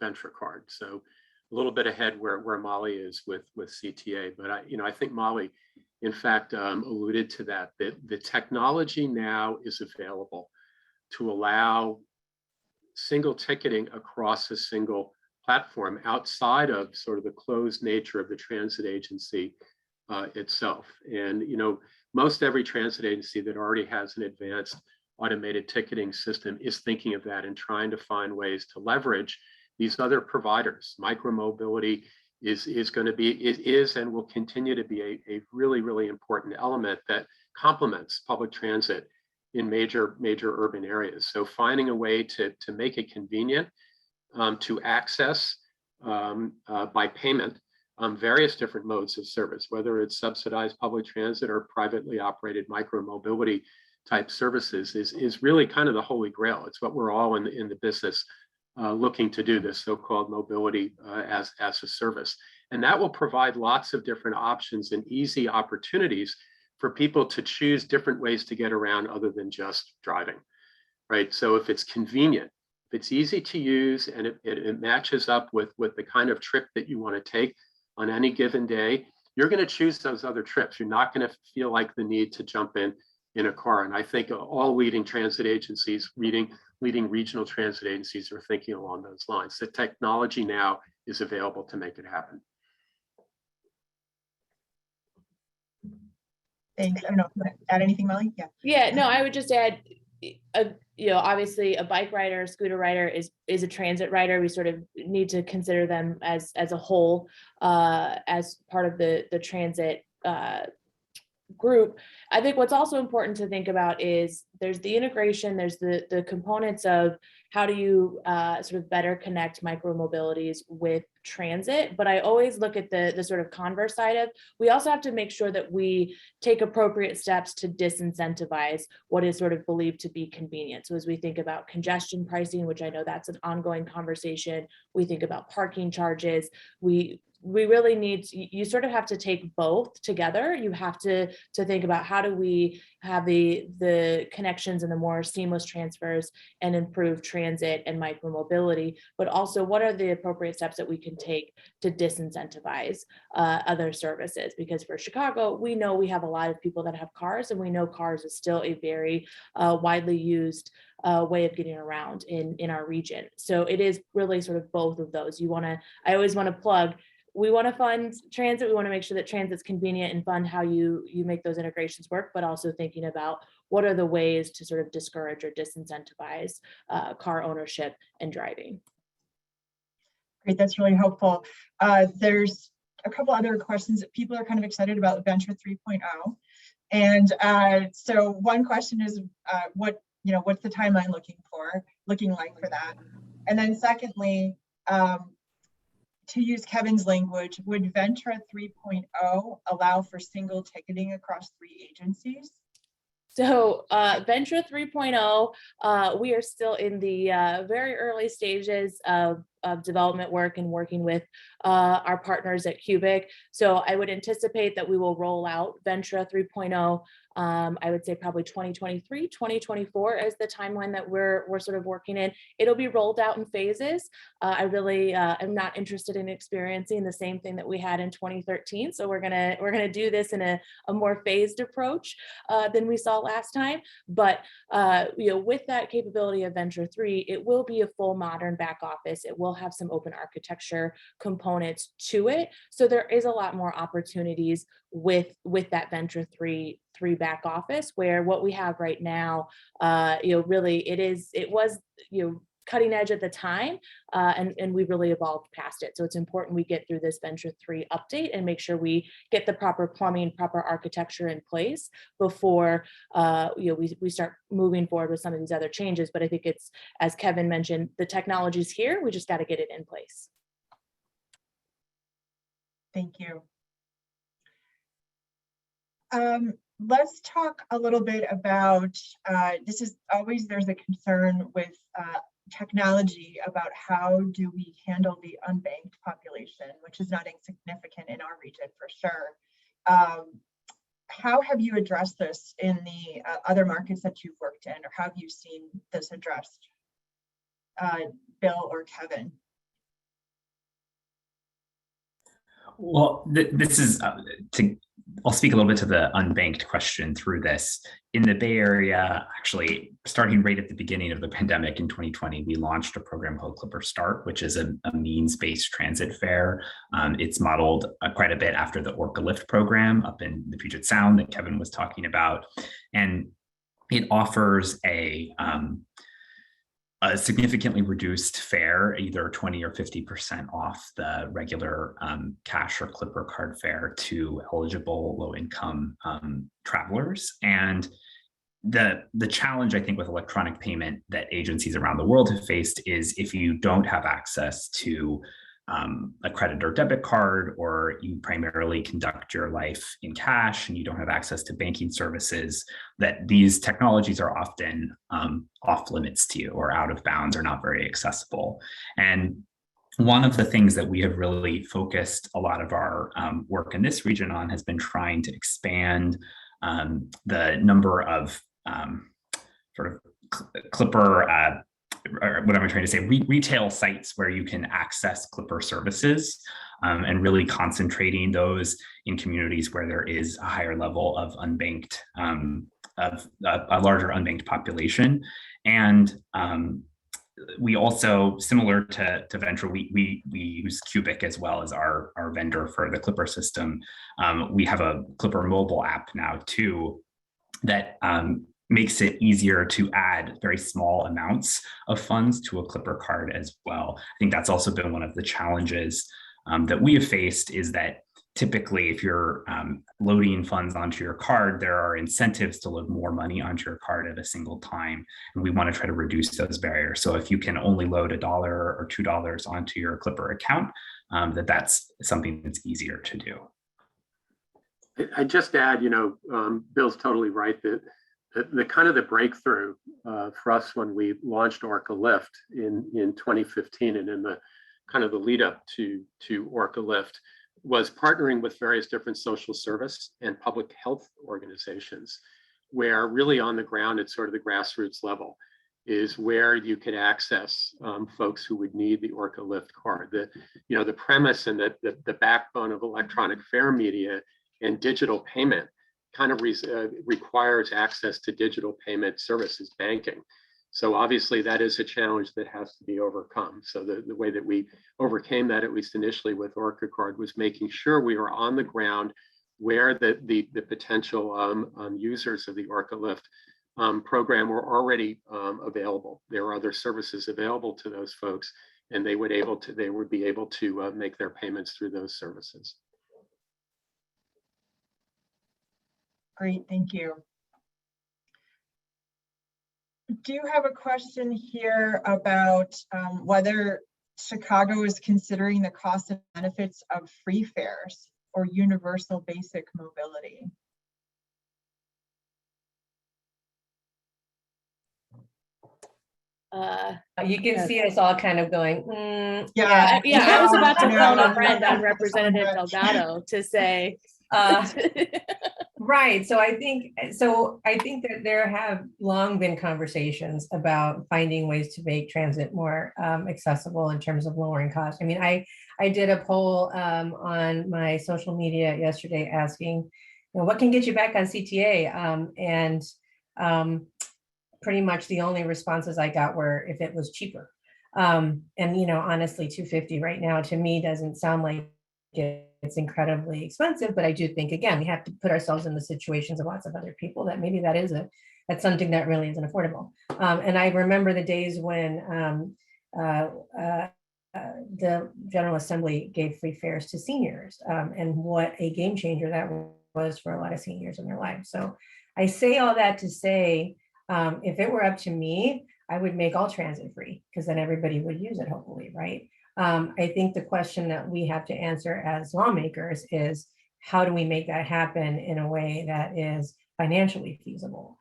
VentureCard, so a little bit ahead where Molly is with CTA. But I think Molly, in fact, alluded to that. The technology now is available to allow single ticketing across a single platform outside of sort of the closed nature of the transit agency itself. And most every transit agency that already has an advanced automated ticketing system is thinking of that and trying to find ways to leverage these other providers. Micromobility is going to be, it is and will continue to be a really, really important element that complements public transit in major urban areas. So finding a way to make it convenient to access by payment various different modes of service, whether it's subsidized public transit or privately operated micromobility type services, is really kind of the holy grail. It's what we're all in the business looking to do, this so-called mobility as a service. And that will provide lots of different options and easy opportunities for people to choose different ways to get around other than just driving, right? So if it's convenient, if it's easy to use, and it matches up with the kind of trip that you want to take on any given day, you're going to choose those other trips. You're not going to feel like the need to jump in a car. And I think all leading transit agencies, leading regional transit agencies are thinking along those lines. The technology now is available to make it happen. Thanks. I don't know if you want to add anything, Molly? Yeah. Yeah, no, I would just add, obviously a bike rider, a scooter rider is a transit rider. We sort of need to consider them as a whole, as part of the transit group. I think what's also important to think about is there's the integration, there's the components of how do you sort of better connect micromobilities with transit. But I always look at the sort of converse side of, we also have to make sure that we take appropriate steps to disincentivize what is sort of believed to be convenient. So as we think about congestion pricing, which I know that's an ongoing conversation, we think about parking charges, we really need to, you sort of have to take both together. You have to think about how do we have the connections and the more seamless transfers and improve transit and micromobility, but also what are the appropriate steps that we can take to disincentivize other services? Because for Chicago, we know we have a lot of people that have cars, and we know cars is still a very widely used way of getting around in our region. So it is really sort of both of those. I always want to plug, we want to fund transit. We want to make sure that transit's convenient and fund how you make those integrations work, but also thinking about what are the ways to sort of discourage or disincentivize car ownership and driving. Great, that's really helpful. There's a couple other questions that people are kind of excited about Venture 3.0. And so one question is what's the timeline looking like for that? And then secondly, to use Kevin's language, would Ventra 3.0 allow for single ticketing across 3 agencies? So Ventra 3.0, we are still in the very early stages of development work and working with our partners at Cubic. So I would anticipate that we will roll out Ventra 3.0. I would say probably 2023, 2024 is the timeline that we're sort of working in. It'll be rolled out in phases. I really am not interested in experiencing the same thing that we had in 2013. So we're gonna do this in a more phased approach than we saw last time. But with that capability of Ventra 3, it will be a full modern back office. It will have some open architecture components to it. So there is a lot more opportunities with that Ventra 3 back office, where what we have right now, really it was cutting edge at the time, and we really evolved past it. So it's important we get through this Ventra 3 update and make sure we get the proper plumbing, proper architecture in place before we start moving forward with some of these other changes. But I think it's, as Kevin mentioned, the technology's here. We just got to get it in place. Thank you. Let's talk a little bit about, there's a concern with technology about how do we handle the unbanked population, which is not insignificant in our region for sure. How have you addressed this in the other markets that you've worked in, or how have you seen this addressed? Bill or Kevin? Well, this is I'll speak a little bit to the unbanked question through this. In the Bay Area, actually, starting right at the beginning of the pandemic in 2020, we launched a program called Clipper Start, which is a means-based transit fare. It's modeled quite a bit after the Orca Lift program up in the Puget Sound that Kevin was talking about. And it offers a significantly reduced fare, either 20 or 50% off the regular cash or Clipper card fare to eligible low-income travelers. And the challenge, I think, with electronic payment that agencies around the world have faced is if you don't have access to a credit or debit card, or you primarily conduct your life in cash and you don't have access to banking services, that these technologies are often off limits to you or out of bounds or not very accessible. And one of the things that we have really focused a lot of our work in this region on has been trying to expand the number of sort of Clipper or what am I trying to say, retail sites where you can access Clipper services, and really concentrating those in communities where there is a higher level of unbanked, of a larger unbanked population. And we also, similar to Ventra, we use Cubic as well as our vendor for the Clipper system. We have a Clipper mobile app now too that makes it easier to add very small amounts of funds to a Clipper card as well. I think that's also been one of the challenges that we have faced, is that typically if you're loading funds onto your card, there are incentives to load more money onto your card at a single time. And we want to try to reduce those barriers. So if you can only load $1 or $2 onto your Clipper account, that's something that's easier to do. I just add, Bill's totally right that the kind of the breakthrough for us when we launched Orca Lift in 2015 and in the kind of the lead up to Orca Lift was partnering with various different social service and public health organizations, where really on the ground at sort of the grassroots level is where you could access folks who would need the Orca Lift card. The premise and the backbone of electronic fare media and digital payment kind of requires access to digital payment services, banking. So obviously that is a challenge that has to be overcome. So the way that we overcame that, at least initially with Orca Card, was making sure we were on the ground where the potential users of the Orca Lift program were already available. There were other services available to those folks, and they would be able to make their payments through those services. Great, thank you. Do you have a question here about whether Chicago is considering the cost and benefits of free fares or universal basic mobility. You can see us all kind of going, Yeah. I was about to phone a No. friend on Representative Delgado to say. Right. So I think that there have long been conversations about finding ways to make transit more accessible in terms of lowering costs. I mean, I did a poll on my social media yesterday asking, what can get you back on CTA? And pretty much the only responses I got were if it was cheaper. And honestly, $250 right now to me doesn't sound like it's incredibly expensive, but I do think, again, we have to put ourselves in the situations of lots of other people that maybe that's something that really isn't affordable. And I remember the days when the General Assembly gave free fares to seniors, and what a game changer that was for a lot of seniors in their lives. So I say all that to say, if it were up to me, I would make all transit free, because then everybody would use it, hopefully, right? I think the question that we have to answer as lawmakers is, how do we make that happen in a way that is financially feasible?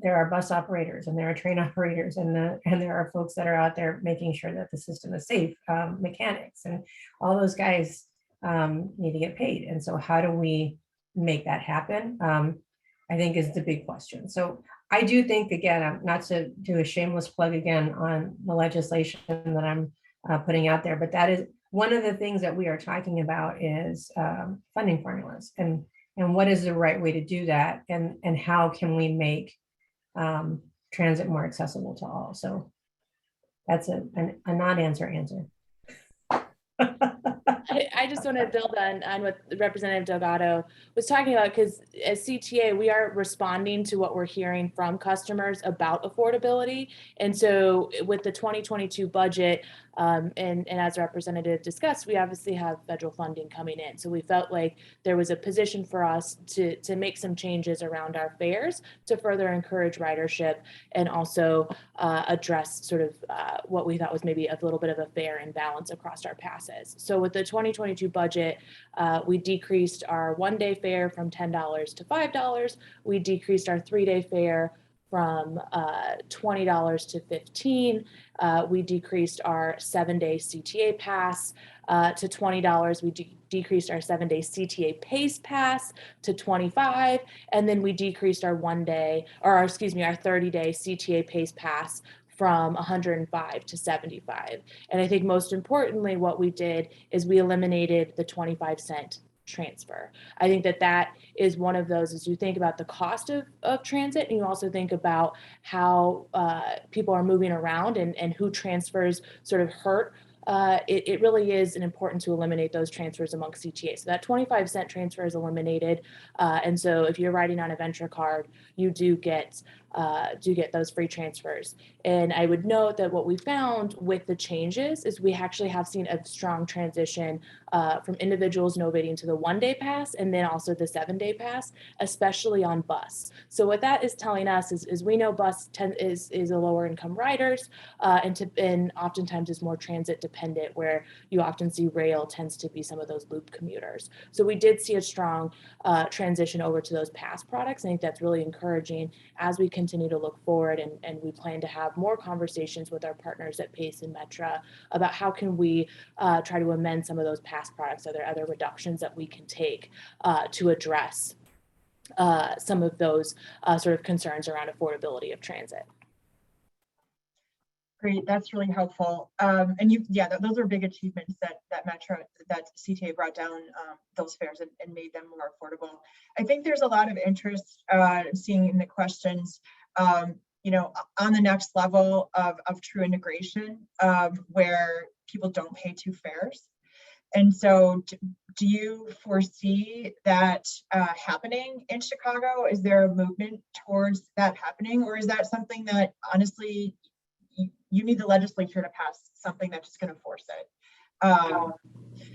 There are bus operators and there are train operators and there are folks that are out there making sure that the system is safe, mechanics, and all those guys need to get paid. And so how do we make that happen? I think is the big question. So I do think, again, not to do a shameless plug again on the legislation that I'm putting out there, but that is one of the things that we are talking about is funding formulas and what is the right way to do that, and how can we make transit more accessible to all. So that's a non-answer answer. I just want to build on what Representative Delgado was talking about, because as CTA, we are responding to what we're hearing from customers about affordability. And so with the 2022 budget, and as Representative discussed, we obviously have federal funding coming in. So we felt like there was a position for us to make some changes around our fares to further encourage ridership and also address sort of what we thought was maybe a little bit of a fare imbalance across our passes. So with the 2022 budget, we decreased our one-day fare from $10 to $5. We decreased our three-day fare from $20 to $15. We decreased our 7-day CTA pass to $20. We decreased our 7-day CTA Pace Pass to $25. And then we decreased our our 30-day CTA Pace Pass from 105 to 75. And I think most importantly, what we did is we eliminated the 25-cent transfer. I think that is one of those, as you think about the cost of transit, and you also think about how people are moving around and who transfers sort of hurt. It really is important to eliminate those transfers among CTA. So that 25-cent transfer is eliminated. And so if you're riding on a Venture card, you do get those free transfers. And I would note that what we found with the changes is we actually have seen a strong transition from individuals novating to the one-day pass and then also the 7-day pass, especially on bus. So what that is telling us is we know bus is a lower income riders and oftentimes is more transit dependent, where you often see rail tends to be some of those loop commuters. So we did see a strong transition over to those pass products. I think that's really encouraging as we continue to look forward, and we plan to have more conversations with our partners at PACE and Metra about how can we try to amend some of those pass products. Are there other reductions that we can take to address some of those sort of concerns around affordability of transit? Great, that's really helpful. And those are big achievements that CTA brought down those fares and made them more affordable. I think there's a lot of interest seeing in the questions, on the next level of true integration, where people don't pay two fares. And so do you foresee that happening in Chicago? Is there a movement towards that happening? Or is that something that honestly, you need the legislature to pass something that's just going to force it? Um,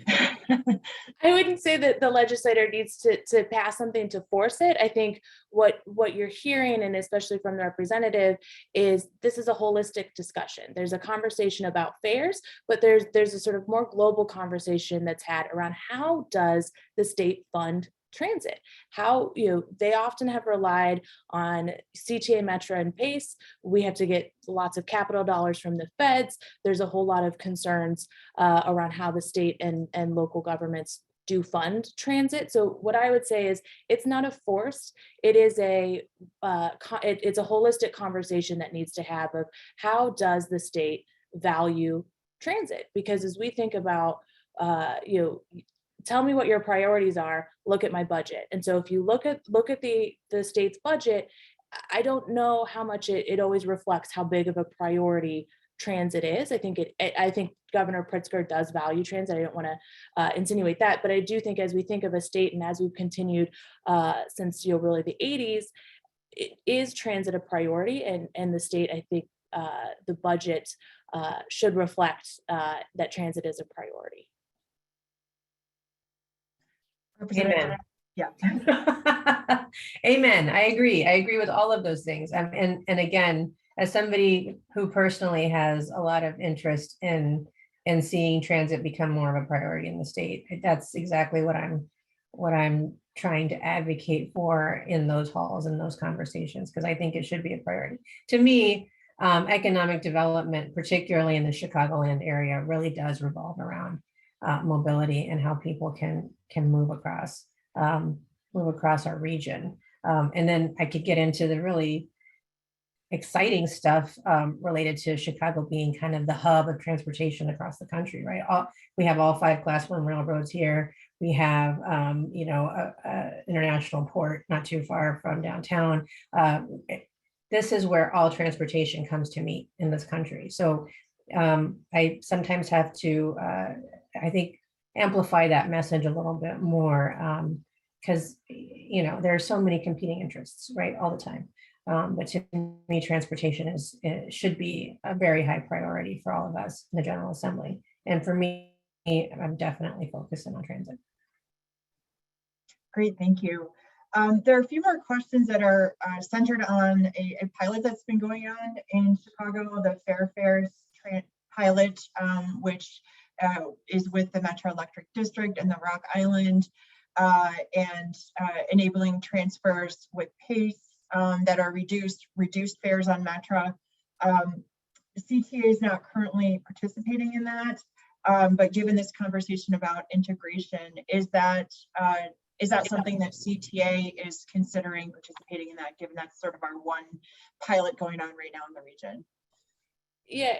I wouldn't say that the legislator needs to pass something to force it. I think what you're hearing, and especially from the representative, is this is a holistic discussion. There's a conversation about fares, but there's a sort of more global conversation that's had around how does the state fund transit? How, they often have relied on CTA, Metro, and PACE. We have to get lots of capital dollars from the feds. There's a whole lot of concerns around how the state and local governments do fund transit. So what I would say is it's not a force. It is it's a holistic conversation that needs to have of how does the state value transit? Because as we think about, tell me what your priorities are, look at my budget. And so if you look at the state's budget, I don't know how much it always reflects how big of a priority transit is. I think Governor Pritzker does value transit. I don't want to insinuate that, but I do think as we think of a state and as we've continued since really the 80s, is transit a priority, and the state, I think the budget should reflect that transit is a priority. Amen. Yeah. Amen. I agree with all of those things. And again, as somebody who personally has a lot of interest in seeing transit become more of a priority in the state, that's exactly what I'm trying to advocate for in those halls and those conversations, because I think it should be a priority. To me, economic development, particularly in the Chicagoland area, really does revolve around mobility and how people can move across our region. And then I could get into the really exciting stuff related to Chicago being kind of the hub of transportation across the country, right? We have all 5 Class 1 railroads here. We have, international port not too far from downtown. This is where all transportation comes to meet in this country. So I sometimes have to, I think, amplify that message a little bit more, because there are so many competing interests, right, all the time. But to me, transportation should be a very high priority for all of us in the General Assembly. And for me, I'm definitely focusing on transit. Great, thank you. There are a few more questions that are centered on a pilot that's been going on in Chicago, the Fares pilot, which is with the Metro Electric District and the Rock Island, and enabling transfers with PACE that are reduced fares on Metro. CTA is not currently participating in that, but given this conversation about integration, is that something that CTA is considering participating in that, given that's sort of our one pilot going on right now in the region? Yeah,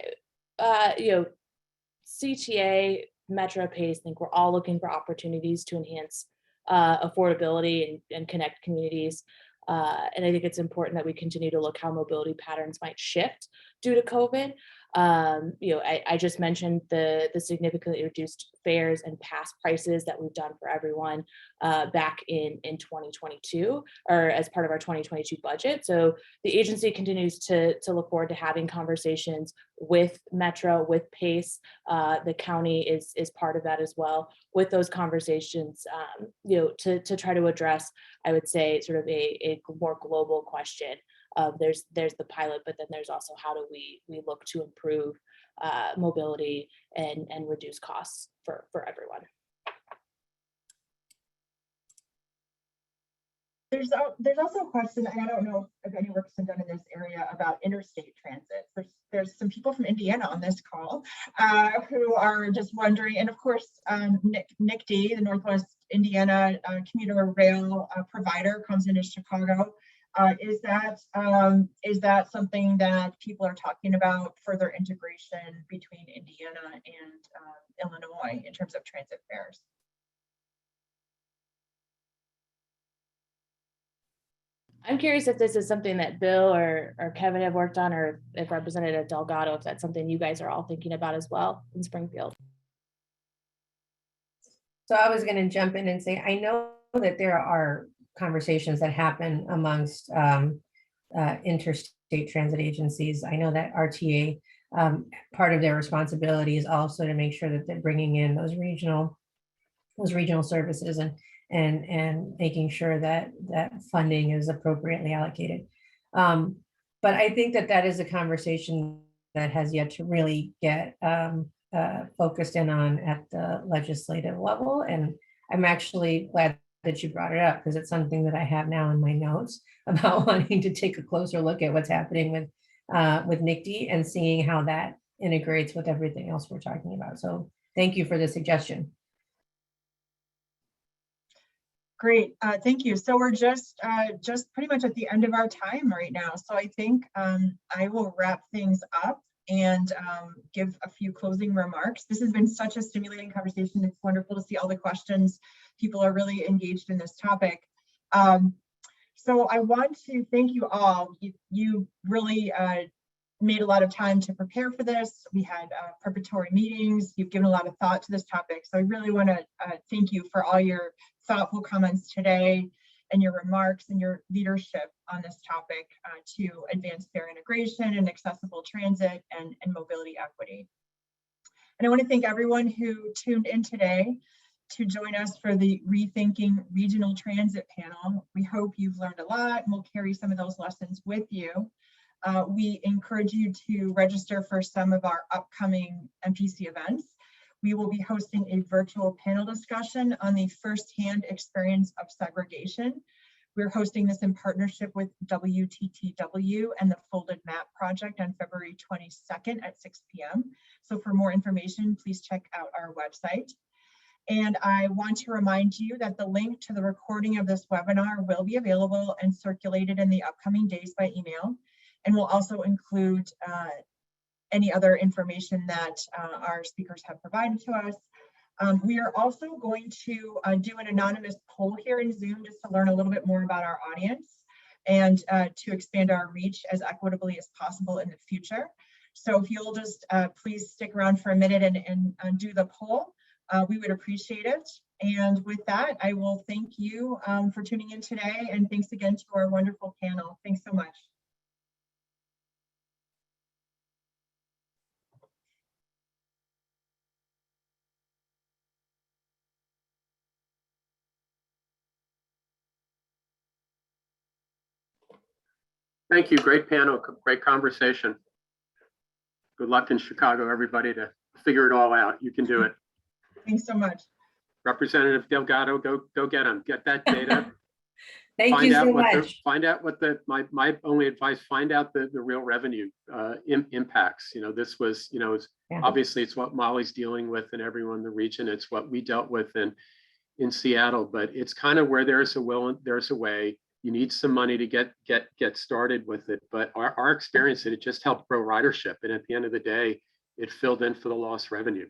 CTA, Metro, PACE, I think we're all looking for opportunities to enhance affordability and connect communities. And I think it's important that we continue to look how mobility patterns might shift due to COVID. I just mentioned the significantly reduced fares and pass prices that we've done for everyone back in 2022, or as part of our 2022 budget. So the agency continues to look forward to having conversations with Metro, with PACE. The county is part of that as well, with those conversations, to try to address, I would say, sort of a more global question. There's the pilot, but then there's also how do we look to improve mobility and reduce costs for everyone. There's also a question, and I don't know if any work's been done in this area, about interstate transit. There's some people from Indiana on this call who are just wondering, and of course, NICD, the Northwest Indiana Commuter Rail provider, comes into Chicago. Is that something that people are talking about, further integration between Indiana and Illinois in terms of transit fares? I'm curious if this is something that Bill or Kevin have worked on, or if Representative Delgado, if that's something you guys are all thinking about as well in Springfield. So I was going to jump in and say, I know that there are conversations that happen amongst interstate transit agencies. I know that RTA part of their responsibility is also to make sure that they're bringing in those regional services and making sure that funding is appropriately allocated. But I think that is a conversation that has yet to really get focused in on at the legislative level. And I'm actually glad that you brought it up, because it's something that I have now in my notes about wanting to take a closer look at what's happening with NICD and seeing how that integrates with everything else we're talking about. So thank you for the suggestion. Great, thank you. So we're just pretty much at the end of our time right now. So I think I will wrap things up and give a few closing remarks. This has been such a stimulating conversation. It's wonderful to see all the questions. People are really engaged in this topic. So I want to thank you all. You really made a lot of time to prepare for this. We had preparatory meetings. You've given a lot of thought to this topic. So I really want to thank you for all your thoughtful comments today and your remarks and your leadership on this topic to advance fair integration and accessible transit and mobility equity. And I want to thank everyone who tuned in today to join us for the Rethinking Regional Transit panel. We hope you've learned a lot and will carry some of those lessons with you. We encourage you to register for some of our upcoming MPC events. We will be hosting a virtual panel discussion on the firsthand experience of segregation. We're hosting this in partnership with WTTW and the Folded Map Project on February 22nd at 6 p.m. So for more information, please check out our website. And I want to remind you that the link to the recording of this webinar will be available and circulated in the upcoming days by email. And we'll also include any other information that our speakers have provided to us. We are also going to do an anonymous poll here in Zoom just to learn a little bit more about our audience and to expand our reach as equitably as possible in the future. So if you'll just please stick around for a minute and do the poll, we would appreciate it. And with that, I will thank you for tuning in today, and thanks again to our wonderful panel. Thanks so much. Thank you. Great panel, great conversation. Good luck in Chicago, everybody, to figure it all out. You can do it. Thanks so much. Representative Delgado, go get them. Get that data. Thank you so much. Find out what my only advice, find out the real revenue impacts. You know, this was, you know, obviously it's what Molly's dealing with and everyone in the region. It's what we dealt with in Seattle, but it's kind of where there's a will, there's a way. You need some money to get started with it. But our experience, it just helped grow ridership. And at the end of the day, it filled in for the lost revenue.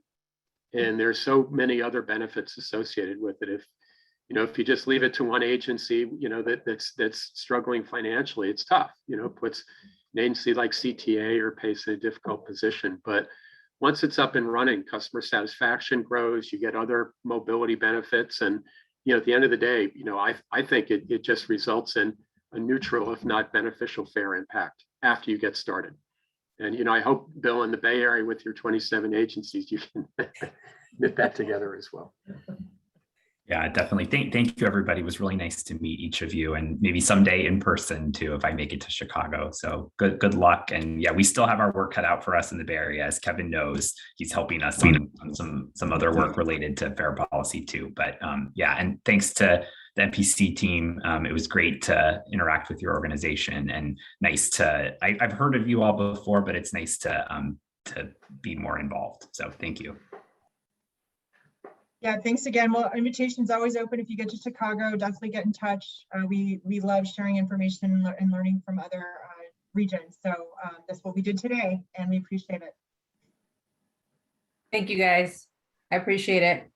And there's so many other benefits associated with it. If you just leave it to one agency, you know, that's struggling financially, it's tough, you know, puts an agency like CTA or PACE in a difficult position. But once it's up and running, customer satisfaction grows, you get other mobility benefits. And, you know, at the end of the day, you know, I think it just results in a neutral, if not beneficial, fare impact after you get started. And, you know, I hope, Bill, in the Bay Area with your 27 agencies, you can knit that together as well. Yeah, definitely. Thank you, everybody. It was really nice to meet each of you, and maybe someday in person too, if I make it to Chicago. So good luck. And yeah, we still have our work cut out for us in the Bay Area. As Kevin knows, he's helping us on some other work related to fair policy too. But yeah, and thanks to the MPC team. It was great to interact with your organization, and nice to, I've heard of you all before, but it's nice to be more involved. So thank you. Yeah, thanks again. Well, invitation's always open. If you get to Chicago, definitely get in touch. We love sharing information and learning from other regions. So that's what we did today, and we appreciate it. Thank you, guys. I appreciate it.